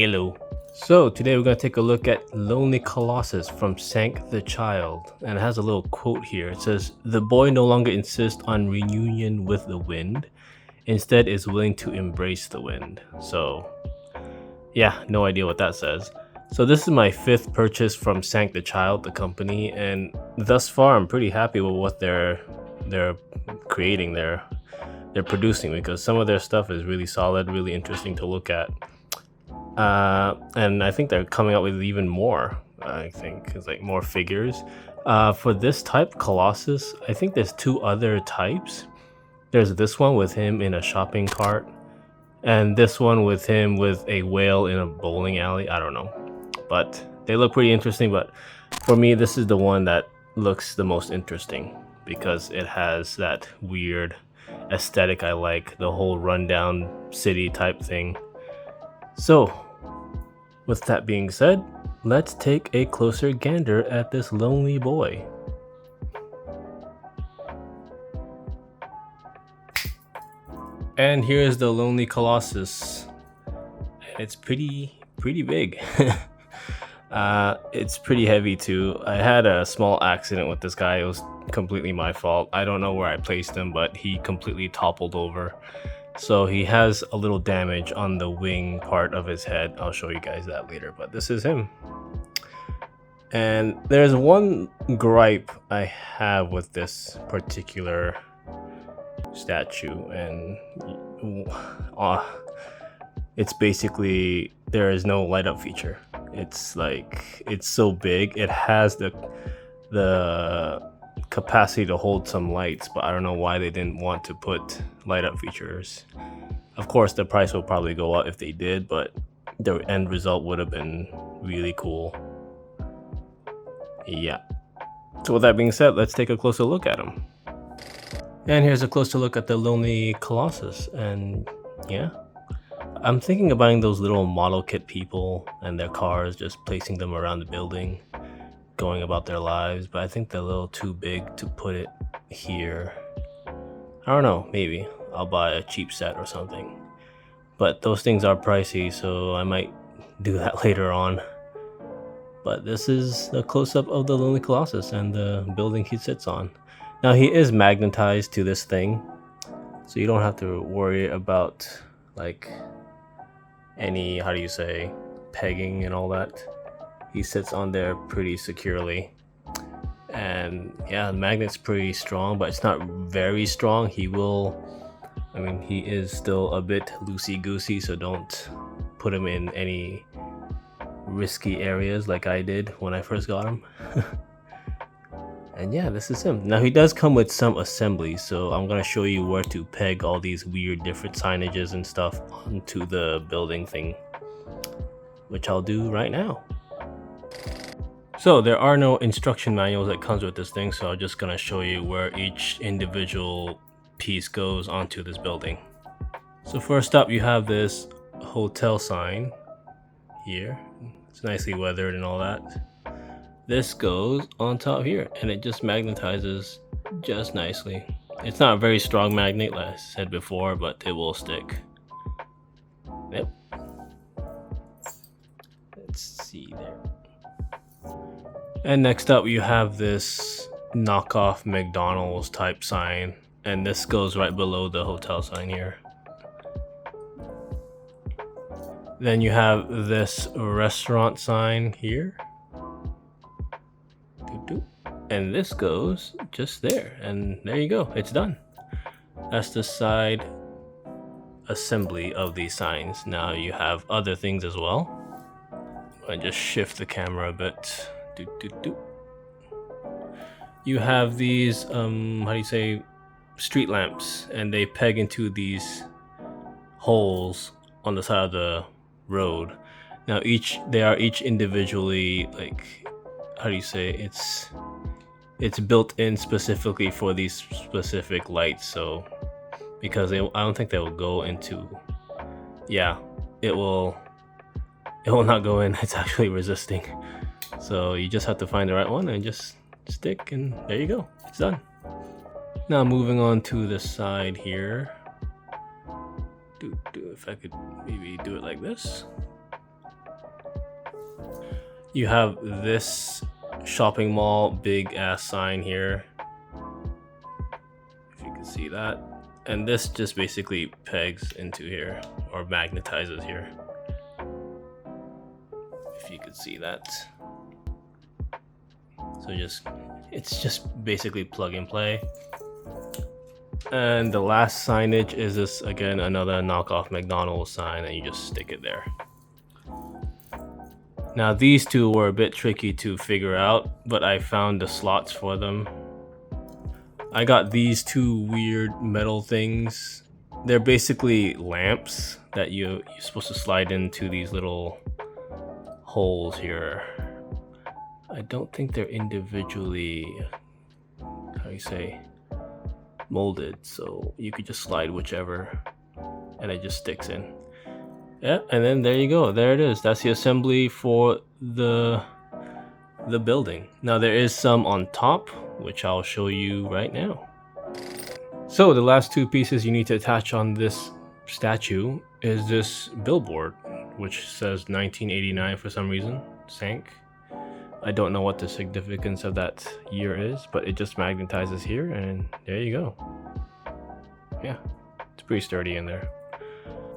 Hello. So today we're going to take a look at Lonely Colossus from Sank the Child. And it has a little quote here. It says, "The boy no longer insists on reunion with the wind. Instead is willing to embrace the wind." So yeah, no idea what that says. So this is my fifth purchase from Sank the Child, the company. And thus far, I'm pretty happy with what they're creating there. They're producing, because some of their stuff is really solid, really interesting to look at. And I think they're coming out with even more. I think it's like more figures. For this type, Colossus, I think there's two other types. There's this one with him in a shopping cart, and this one with him with a whale in a bowling alley. I don't know, but they look pretty interesting. But for me, this is the one that looks the most interesting because it has that weird aesthetic I like, the whole rundown city type thing. So with that being said, let's take a closer gander at this lonely boy. And here's the Lonely Colossus. It's pretty big. It's pretty heavy too. I had a small accident with this guy. It was completely my fault. I don't know where I placed him, but he completely toppled over. So he has a little damage on the wing part of his head. I'll show you guys that later, but this is him. And there's one gripe I have with this particular statue, and it's basically there is no light up feature. It's like, it's so big. It has the capacity to hold some lights, but I don't know why they didn't want to put light up features. Of course, the price will probably go up if they did, but the end result would have been really cool. Yeah. So with that being said, let's take a closer look at him. And here's a closer look at the Lonely Colossus. And yeah, I'm thinking of buying those little model kit people and their cars, just placing them around the building, going about their lives, but I think they're a little too big to put it here. I don't know, maybe I'll buy a cheap set or something, but those things are pricey, so I might do that later on. But this is a close-up of the Lonely Colossus and the building he sits on. Now he is magnetized to this thing, so you don't have to worry about like any, how do you say, pegging and all that. He sits on there pretty securely. And yeah, the magnet's pretty strong, but it's not very strong. He is still a bit loosey-goosey, so don't put him in any risky areas like I did when I first got him. And yeah, this is him. Now he does come with some assemblies, so I'm gonna show you where to peg all these weird different signages and stuff onto the building thing, which I'll do right now. So there are no instruction manuals that comes with this thing, so I'm just gonna show you where each individual piece goes onto this building. So first up, you have this hotel sign here. It's nicely weathered and all that. This goes on top here, and it just magnetizes just nicely. It's not a very strong magnet, like I said before, but it will stick. Yep. Let's see there. And next up, you have this knockoff McDonald's type sign, and this goes right below the hotel sign here. Then you have this restaurant sign here. And this goes just there, and there you go, it's done. That's the side assembly of these signs. Now you have other things as well. I just shift the camera a bit. You have these how do you say, street lamps, and they peg into these holes on the side of the road. Now they are each individually, like, how do you say, it's built in specifically for these specific lights. So because I don't think they will go into, yeah, it will not go in. It's actually resisting, so you just have to find the right one and just stick, and there you go, it's done. Now moving on to the side here. If I could maybe do it like this. you have this shopping mall big ass sign here, if you can see that, and this just basically pegs into here or magnetizes here, if you could see that. So it's just basically plug and play. And the last signage is this, again, another knockoff McDonald's sign, and you just stick it there. Now these two were a bit tricky to figure out, but I found the slots for them. I got these two weird metal things. They're basically lamps that you're supposed to slide into these little holes here. I don't think they're individually, how do you say, molded, so you could just slide whichever and it just sticks in. Yeah, and then there you go, there it is. That's the assembly for the building. Now there is some on top, which I'll show you right now. So the last two pieces you need to attach on this statue is this billboard, which says 1989 for some reason, Sank. I don't know what the significance of that year is, but it just magnetizes here, and there you go. Yeah, it's pretty sturdy in there.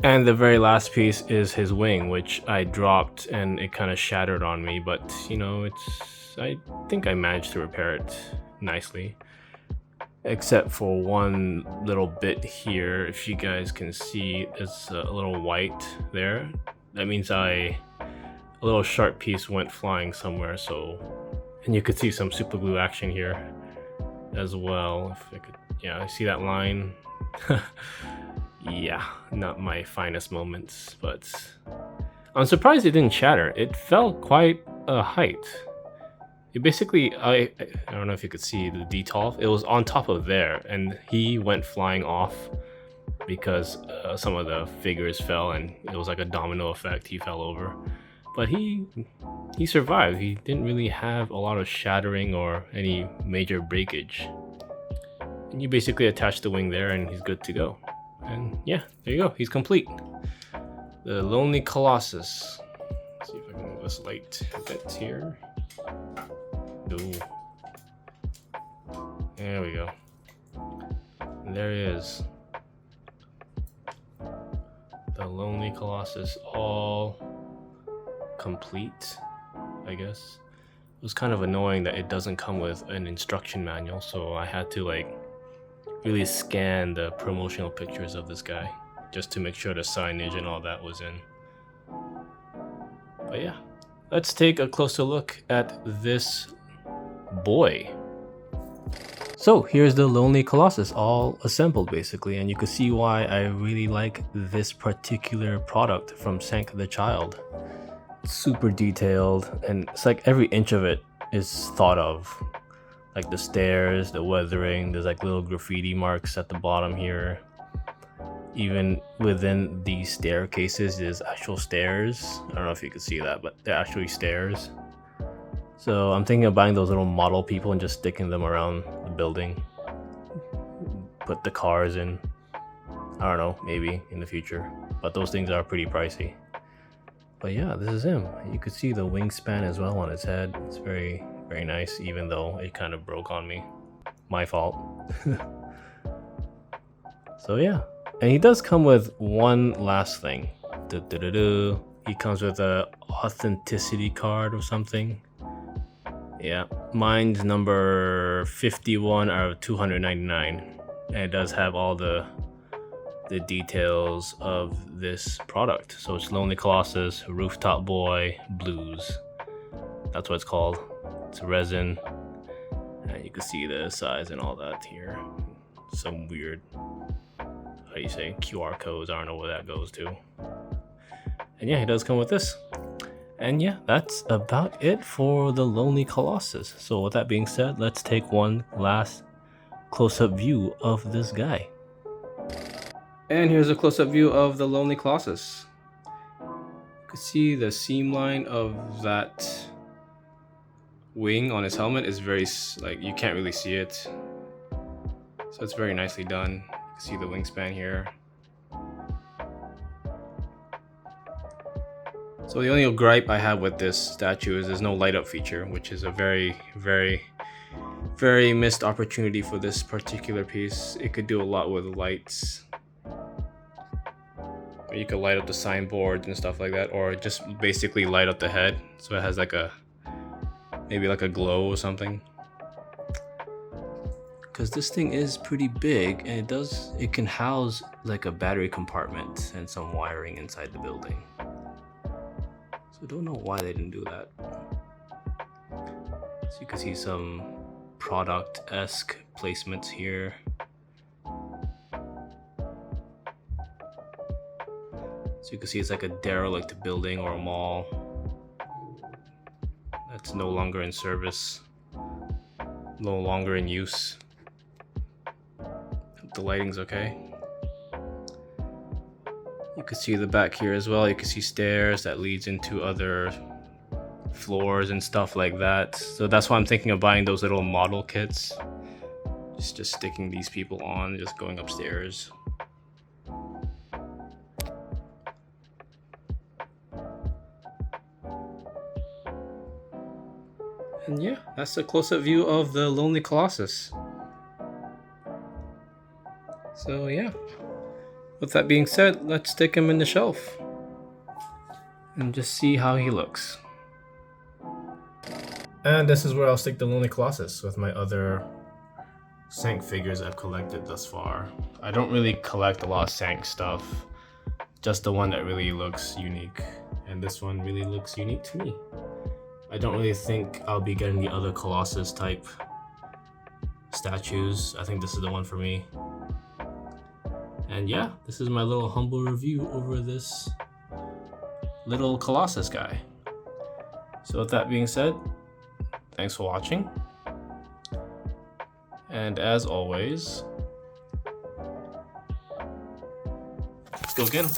And the very last piece is his wing, which I dropped and it kind of shattered on me, but you know, I think I managed to repair it nicely. Except for one little bit here, if you guys can see, it's a little white there. That means a little sharp piece went flying somewhere, so, and you could see some super glue action here as well. If I could, yeah, I see that line. Yeah, not my finest moments, but I'm surprised it didn't shatter. It fell quite a height. It basically, I don't know if you could see the detail. It was on top of there, and he went flying off because some of the figures fell, and it was like a domino effect. He fell over, but he survived. He didn't really have a lot of shattering or any major breakage. And you basically attach the wing there, and he's good to go. And yeah, there you go. He's complete. The Lonely Colossus. Let's see if I can move this light a bit here. Ooh. There we go. And there he is. The Lonely Colossus, all complete, I guess. It was kind of annoying that it doesn't come with an instruction manual, so I had to like really scan the promotional pictures of this guy just to make sure the signage and all that was in. But yeah, let's take a closer look at this boy. So here's the Lonely Colossus all assembled basically, and you can see why I really like this particular product from Sank the Child. It's super detailed, and it's like every inch of it is thought of. Like the stairs, the weathering, there's like little graffiti marks at the bottom here. Even within these staircases, there's actual stairs. I don't know if you can see that, but they're actually stairs. So I'm thinking of buying those little model people and just sticking them around the building. Put the cars in. I don't know, maybe in the future. But those things are pretty pricey. But yeah, this is him. You could see the wingspan as well on his head. It's very, very nice, even though it kind of broke on me. My fault. So yeah. And he does come with one last thing. He comes with a authenticity card or something. Yeah, mine's number 51 out of 299. And it does have all the details of this product. So it's Lonely Colossus, Rooftop Boy, Blues. That's what it's called. It's resin. And you can see the size and all that here. Some weird, how do you say, QR codes. I don't know where that goes to. And yeah, it does come with this. And yeah, that's about it for the Lonely Colossus. So with that being said, let's take one last close-up view of this guy. And here's a close-up view of the Lonely Colossus. You can see the seam line of that wing on his helmet is very, like, you can't really see it. So it's very nicely done. You can see the wingspan here. So the only gripe I have with this statue is there's no light up feature, which is a very missed opportunity for this particular piece. It could do a lot with lights. You could light up the signboards and stuff like that, or just basically light up the head so it has like maybe like a glow or something. Because this thing is pretty big, and it can house like a battery compartment and some wiring inside the building. So I don't know why they didn't do that. So you can see some product-esque placements here. So you can see it's like a derelict building or a mall that's no longer in service, no longer in use. Hope the lighting's okay. You can see the back here as well. You can see stairs that leads into other floors and stuff like that. So that's why I'm thinking of buying those little model kits. Just sticking these people on, just going upstairs. And yeah, that's a close-up view of the Lonely Colossus. So yeah, with that being said, let's stick him in the shelf and just see how he looks. And this is where I'll stick the Lonely Colossus with my other Sank figures I've collected thus far. I don't really collect a lot of Sank stuff, just the one that really looks unique. And this one really looks unique to me. I don't really think I'll be getting the other Colossus type statues. I think this is the one for me. And yeah, this is my little humble review over this little Colossus guy. So with that being said, thanks for watching. And as always, let's go get him.